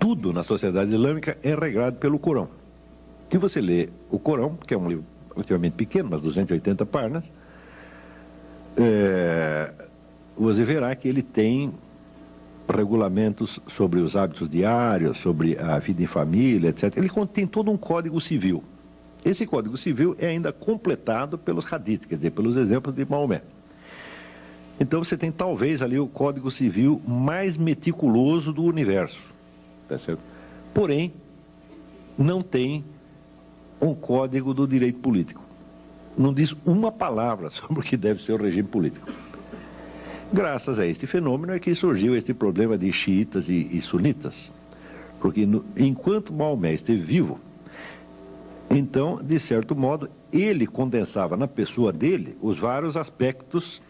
tudo na sociedade islâmica é regrado pelo Corão. Se você lê o Corão, que é um livro relativamente pequeno, mas 280 páginas, você verá que ele tem regulamentos sobre os hábitos diários, sobre a vida em família, etc. Ele contém todo um código civil. Esse código civil é ainda completado pelos hadiths, quer dizer, pelos exemplos de Maomé. Então você tem talvez ali o código civil mais meticuloso do universo, tá certo? Porém, não tem um código do direito político. Não diz uma palavra sobre o que deve ser o regime político. Graças a este fenômeno é que surgiu este problema de xiitas e sunitas. Porque enquanto Maomé esteve vivo, então, de certo modo, ele condensava na pessoa dele os vários aspectos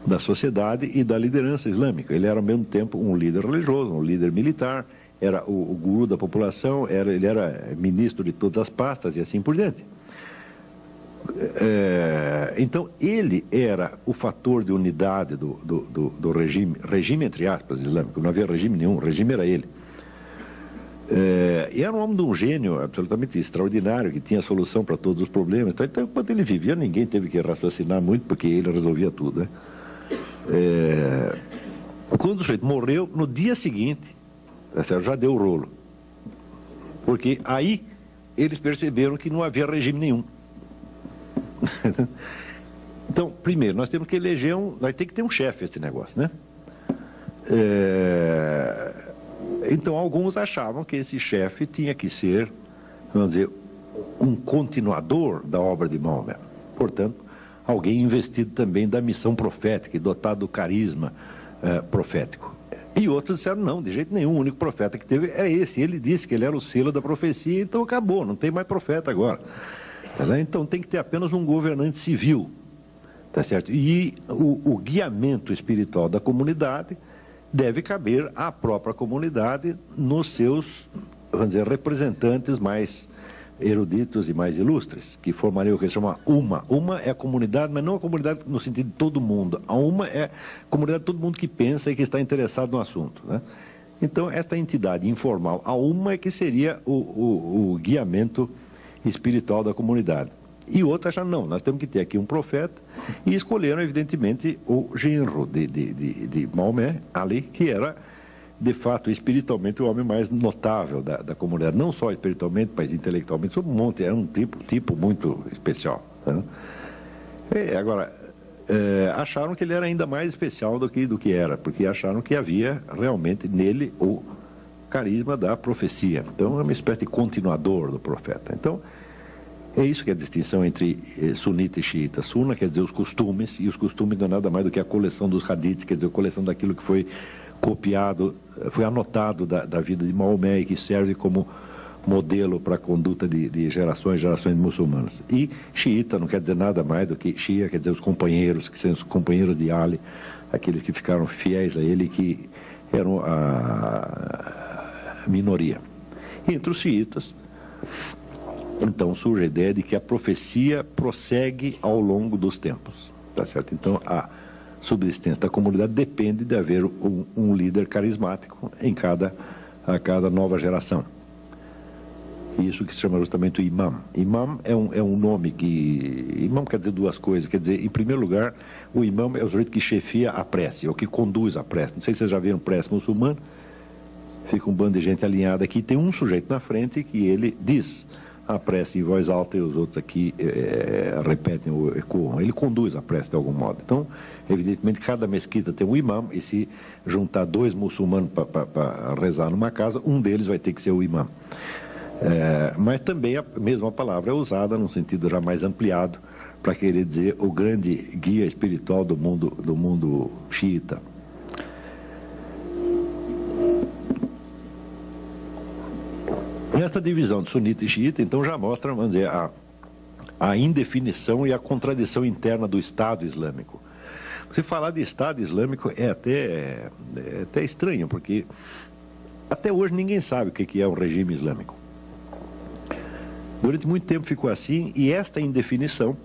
da sociedade e da liderança islâmica. Ele era ao mesmo tempo um líder religioso, um líder militar, era o guru da população, ele era ministro de todas as pastas e assim por diante. Então, ele era o fator de unidade do regime entre aspas, islâmico. Não havia regime nenhum, o regime era ele. E era um homem de um gênio absolutamente extraordinário, que tinha solução para todos os problemas. Então, enquanto ele vivia, ninguém teve que raciocinar muito, porque ele resolvia tudo, né? Quando o sujeito morreu, no dia seguinte, já deu o rolo. Porque aí eles perceberam que não havia regime nenhum. Então, primeiro, nós temos que eleger vai ter que ter um chefe esse negócio, né? Então, alguns achavam que esse chefe tinha que ser, vamos dizer, um continuador da obra de Maomé. Portanto, alguém investido também da missão profética e dotado do carisma profético. E outros disseram, não, de jeito nenhum, o único profeta que teve é esse. Ele disse que ele era o selo da profecia, então acabou, não tem mais profeta agora. Então tem que ter apenas um governante civil, tá certo? E o guiamento espiritual da comunidade deve caber à própria comunidade nos seus, vamos dizer, representantes mais eruditos e mais ilustres, que formariam o que se chama Uma. Uma é a comunidade, mas não a comunidade no sentido de todo mundo. A Uma é a comunidade de todo mundo que pensa e que está interessado no assunto, né? Então, esta entidade informal, a Uma, é que seria o guiamento espiritual da comunidade. E outros acharam, não, nós temos que ter aqui um profeta, e escolheram, evidentemente, o genro de Maomé, Ali, que era, de fato, espiritualmente, o homem mais notável da comunidade. Não só espiritualmente, mas intelectualmente, sob um monte, era um tipo muito especial, né? Agora, acharam que ele era ainda mais especial do que era, porque acharam que havia realmente nele o carisma da profecia. Então, é uma espécie de continuador do profeta. Então, é isso que é a distinção entre sunita e xiita. Sunna quer dizer os costumes, e os costumes não é nada mais do que a coleção dos hadiths, quer dizer, a coleção daquilo que foi copiado, foi anotado da vida de Maomé e que serve como modelo para a conduta de gerações e gerações de muçulmanos. E xiita não quer dizer nada mais do que Shia, quer dizer os companheiros, que são os companheiros de Ali, aqueles que ficaram fiéis a ele, que eram a minoria. E entre os xiitas, então surge a ideia de que a profecia prossegue ao longo dos tempos, tá certo? Então a subsistência da comunidade depende de haver um líder carismático a cada nova geração. Isso que se chama justamente o imam. Imam é um nome que... Imam quer dizer duas coisas. Quer dizer, em primeiro lugar, o imam é o sujeito que chefia a prece, ou que conduz a prece. Não sei se vocês já viram prece muçulmana. Fica um bando de gente alinhada aqui. Tem um sujeito na frente que ele diz a prece em voz alta e os outros aqui repetem ou ecoam. Ele conduz a prece de algum modo. Então, evidentemente, cada mesquita tem um imam, e se juntar dois muçulmanos para rezar numa casa, um deles vai ter que ser o imam. Mas também a mesma palavra é usada num sentido já mais ampliado para querer dizer o grande guia espiritual do mundo xiita. Esta divisão de sunita e xiita, então, já mostra, vamos dizer, a indefinição e a contradição interna do Estado Islâmico. Você falar de Estado Islâmico é até estranho, porque até hoje ninguém sabe o que é um regime islâmico. Durante muito tempo ficou assim, e esta indefinição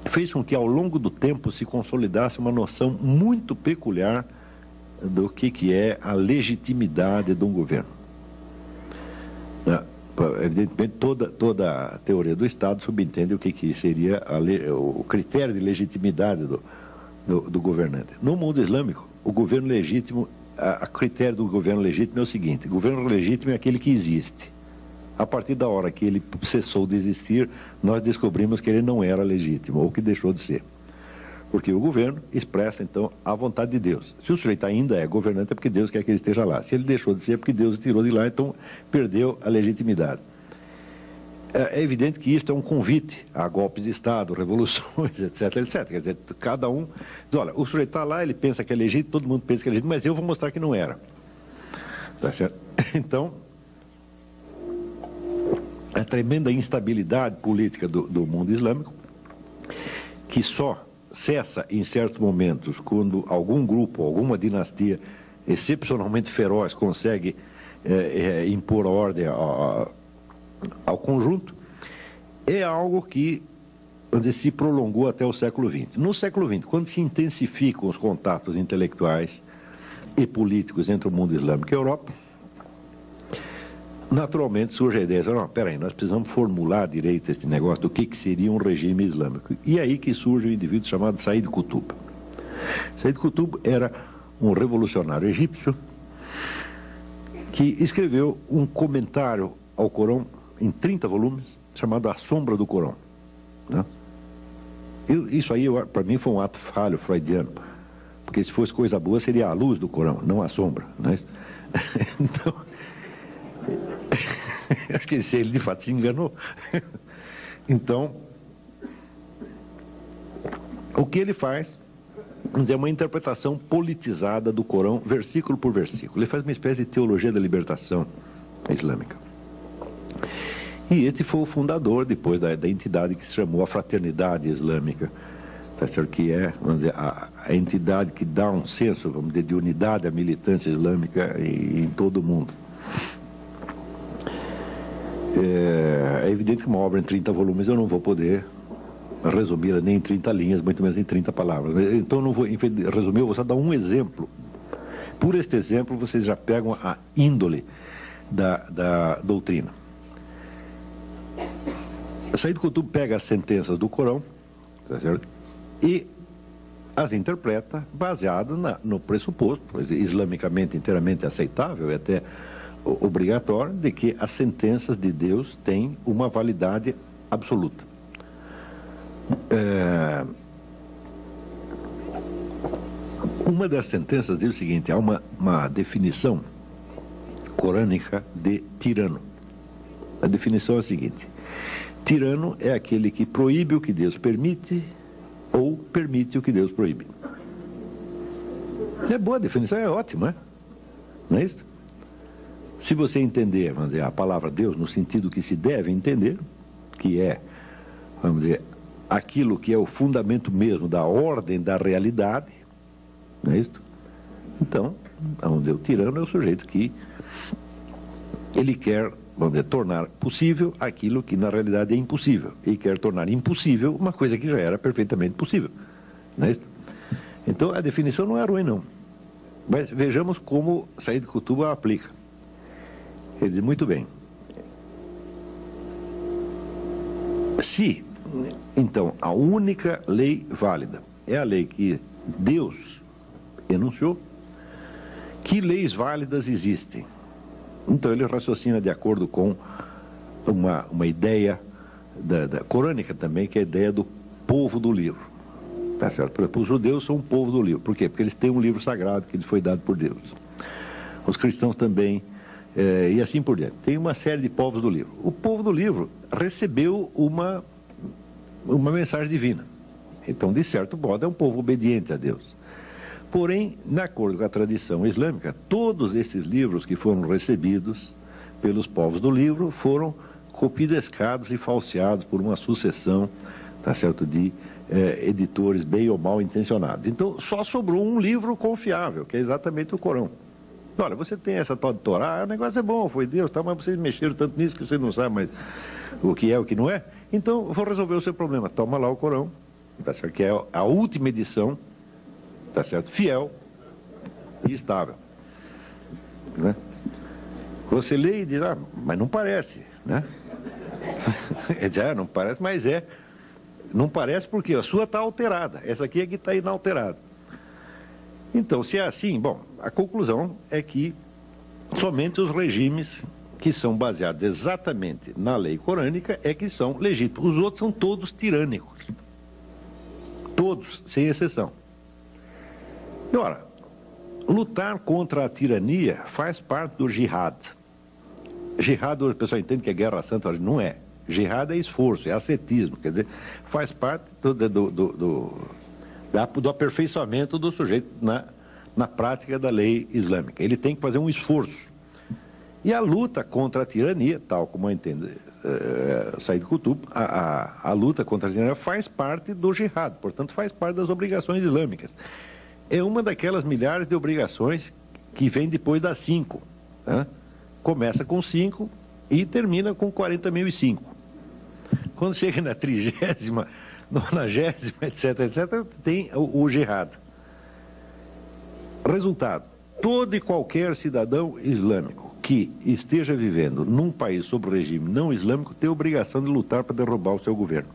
fez com que ao longo do tempo se consolidasse uma noção muito peculiar do que é a legitimidade de um governo. Evidentemente, toda a teoria do Estado subentende o que seria o critério de legitimidade do governante. No mundo islâmico, o governo legítimo, a critério do governo legítimo é o seguinte: o governo legítimo é aquele que existe. A partir da hora que ele cessou de existir, nós descobrimos que ele não era legítimo, ou que deixou de ser. Porque o governo expressa, então, a vontade de Deus. Se o sujeito ainda é governante, é porque Deus quer que ele esteja lá. Se ele deixou de ser, é porque Deus o tirou de lá, então perdeu a legitimidade. É evidente que isso é um convite a golpes de Estado, revoluções, etc, etc. Quer dizer, cada um diz, olha, o sujeito está lá, ele pensa que é legítimo, todo mundo pensa que é legítimo, mas eu vou mostrar que não era. Tá certo? Então, a tremenda instabilidade política do mundo islâmico, que só cessa em certos momentos quando algum grupo, alguma dinastia excepcionalmente feroz consegue impor a ordem ao conjunto, é algo que, vamos dizer, se prolongou até o século XX. No século XX, quando se intensificam os contatos intelectuais e políticos entre o mundo islâmico e a Europa, naturalmente surge a ideia de, não, peraí, nós precisamos formular direito este negócio do que seria um regime islâmico. E é aí que surge o indivíduo chamado Said Qutb. Said Qutb era um revolucionário egípcio que escreveu um comentário ao Corão em 30 volumes, chamado A Sombra do Corão. Né? Isso aí, para mim, foi um ato falho freudiano, porque se fosse coisa boa, seria a luz do Corão, não a sombra. Né? Então, acho que ele de fato se enganou. Então, o que ele faz é uma interpretação politizada do Corão, versículo por versículo. Ele faz uma espécie de teologia da libertação islâmica. E este foi o fundador, depois, da entidade que se chamou a Fraternidade Islâmica, tá certo? Que é, vamos dizer, a entidade que dá um senso, vamos dizer, de unidade à militância islâmica em todo o mundo. É evidente que uma obra em 30 volumes eu não vou poder resumir nem em 30 linhas, muito menos em 30 palavras. Então, eu não vou resumir, eu vou só dar um exemplo. Por este exemplo, vocês já pegam a índole da doutrina. Said Qutb pega as sentenças do Corão, tá certo? E as interpreta baseado no pressuposto, islamicamente inteiramente aceitável e até obrigatório, de que as sentenças de Deus têm uma validade absoluta. Uma das sentenças diz o seguinte: há uma definição corânica de tirano. A definição é a seguinte: tirano é aquele que proíbe o que Deus permite ou permite o que Deus proíbe. É boa a definição, é ótima, não é isso? Se você entender, vamos dizer, a palavra Deus no sentido que se deve entender, que é, vamos dizer, aquilo que é o fundamento mesmo da ordem da realidade, não é isso? Então, vamos dizer, o tirano é o sujeito que ele quer, vamos dizer, tornar possível aquilo que na realidade é impossível, e quer tornar impossível uma coisa que já era perfeitamente possível, não é isso? Então, a definição não é ruim, não. Mas vejamos como Said Qutb a aplica. Ele diz, muito bem, se, então, a única lei válida é a lei que Deus enunciou, que leis válidas existem? Então ele raciocina de acordo com uma ideia da corânica também, que é a ideia do povo do livro. Tá certo? Por exemplo, os judeus são um povo do livro. Por quê? Porque eles têm um livro sagrado que lhes foi dado por Deus. Os cristãos também, e assim por diante. Tem uma série de povos do livro. O povo do livro recebeu uma mensagem divina. Então, de certo modo, é um povo obediente a Deus. Porém, de acordo com a tradição islâmica, todos esses livros que foram recebidos pelos povos do livro foram copidescados e falseados por uma sucessão, tá certo, de editores bem ou mal intencionados. Então, só sobrou um livro confiável, que é exatamente o Corão. Olha, você tem essa tal de Torá, o negócio é bom, foi Deus, tá, mas vocês mexeram tanto nisso que você não sabe mais o que é, o que não é. Então, vou resolver o seu problema. Toma lá o Corão, tá certo? Que é a última edição, tá certo? Fiel, e estável. Né? Você lê e diz, mas não parece, né? Não parece, mas é. Não parece porque a sua está alterada, essa aqui é que está inalterada. Então, se é assim, bom, a conclusão é que somente os regimes que são baseados exatamente na lei corânica é que são legítimos. Os outros são todos tirânicos. Todos, sem exceção. E, ora, lutar contra a tirania faz parte do jihad. Jihad, o pessoal entende que é guerra santa, não é. Jihad é esforço, é ascetismo, quer dizer, faz parte do aperfeiçoamento do sujeito na prática da lei islâmica. Ele tem que fazer um esforço. E a luta contra a tirania, tal como entende Said Qutb, a luta contra a tirania faz parte do jihad, portanto faz parte das obrigações islâmicas. É uma daquelas milhares de obrigações que vem depois das 5. Né? Começa com 5 e termina com 40.005. Quando chega na 30ª, 90ª, etc., tem o jihad. Resultado, todo e qualquer cidadão islâmico que esteja vivendo num país sob regime não islâmico tem a obrigação de lutar para derrubar o seu governo.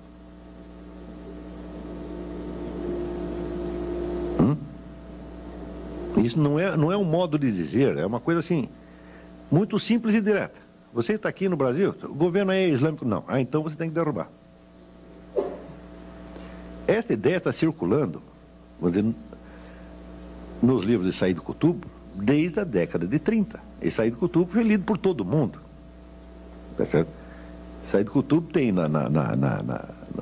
Isso não é um modo de dizer, é uma coisa assim, muito simples e direta. Você está aqui no Brasil, o governo é islâmico? Não. Então você tem que derrubar. Esta ideia está circulando, vamos dizer, nos livros de Said Qutb desde a década de 30. E Said Qutb foi lido por todo mundo. Tá certo? Said Qutb tem no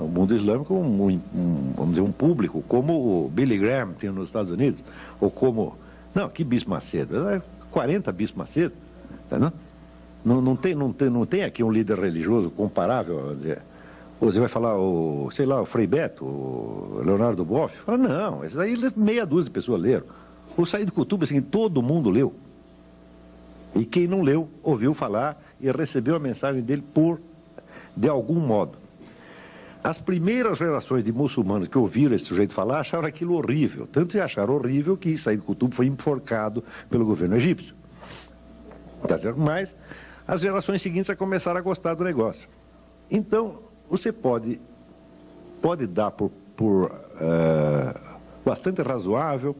mundo islâmico vamos dizer, um público, como o Billy Graham tem nos Estados Unidos, ou como... Não, que Bispo Macedo? 40 Bispo Macedo. Tá, não tem aqui um líder religioso comparável, você vai falar, o Frei Beto, o Leonardo Boff, fala, não, esses aí meia dúzia de pessoas leram. O Said Qutb, assim, todo mundo leu. E quem não leu, ouviu falar e recebeu a mensagem dele de algum modo. As primeiras gerações de muçulmanos que ouviram esse sujeito falar acharam aquilo horrível. Tanto que acharam horrível que Said Qutb foi enforcado pelo governo egípcio. Tá certo? Mas as gerações seguintes já começaram a gostar do negócio. Então, você pode dar por bastante razoável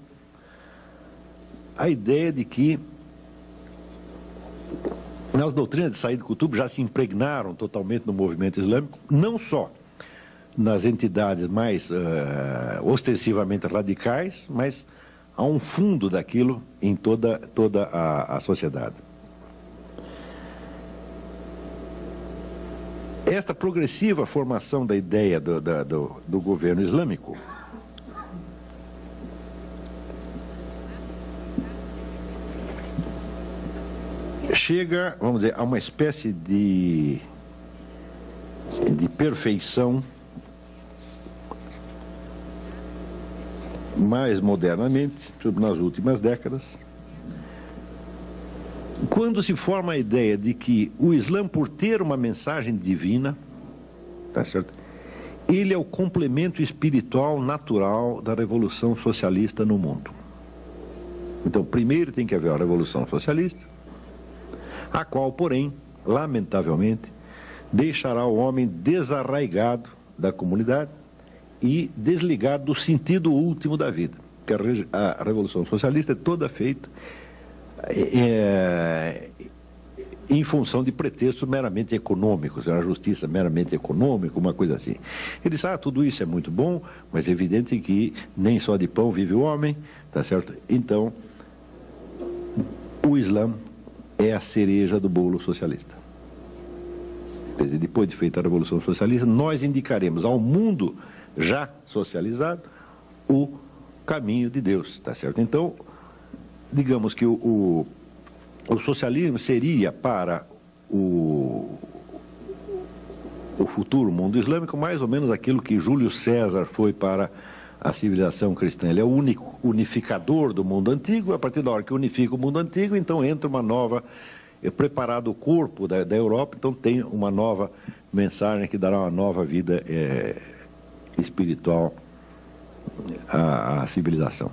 a ideia de que as doutrinas de Said Qutb já se impregnaram totalmente no movimento islâmico, não só nas entidades mais ostensivamente radicais, mas há um fundo daquilo em toda a sociedade. Esta progressiva formação da ideia do governo islâmico chega, vamos dizer, a uma espécie de perfeição mais modernamente, nas últimas décadas, quando se forma a ideia de que o Islã, por ter uma mensagem divina, tá certo? Ele é o complemento espiritual natural da revolução socialista no mundo. Então, primeiro tem que haver a revolução socialista, a qual, porém, lamentavelmente, deixará o homem desarraigado da comunidade e desligado do sentido último da vida. Porque a revolução socialista é toda feita em função de pretextos meramente econômicos, a justiça meramente econômica, uma coisa assim. Ele diz, tudo isso é muito bom, mas é evidente que nem só de pão vive o homem, tá certo? Então, o Islã é a cereja do bolo socialista. Quer dizer, depois de feita a Revolução Socialista, nós indicaremos ao mundo já socializado o caminho de Deus, tá certo? Então, digamos que o socialismo seria para o futuro mundo islâmico mais ou menos aquilo que Júlio César foi para a civilização cristã. Ele é o único unificador do mundo antigo. A partir da hora que unifica o mundo antigo, então entra uma nova, preparado o corpo da Europa, então tem uma nova mensagem que dará uma nova vida espiritual à civilização.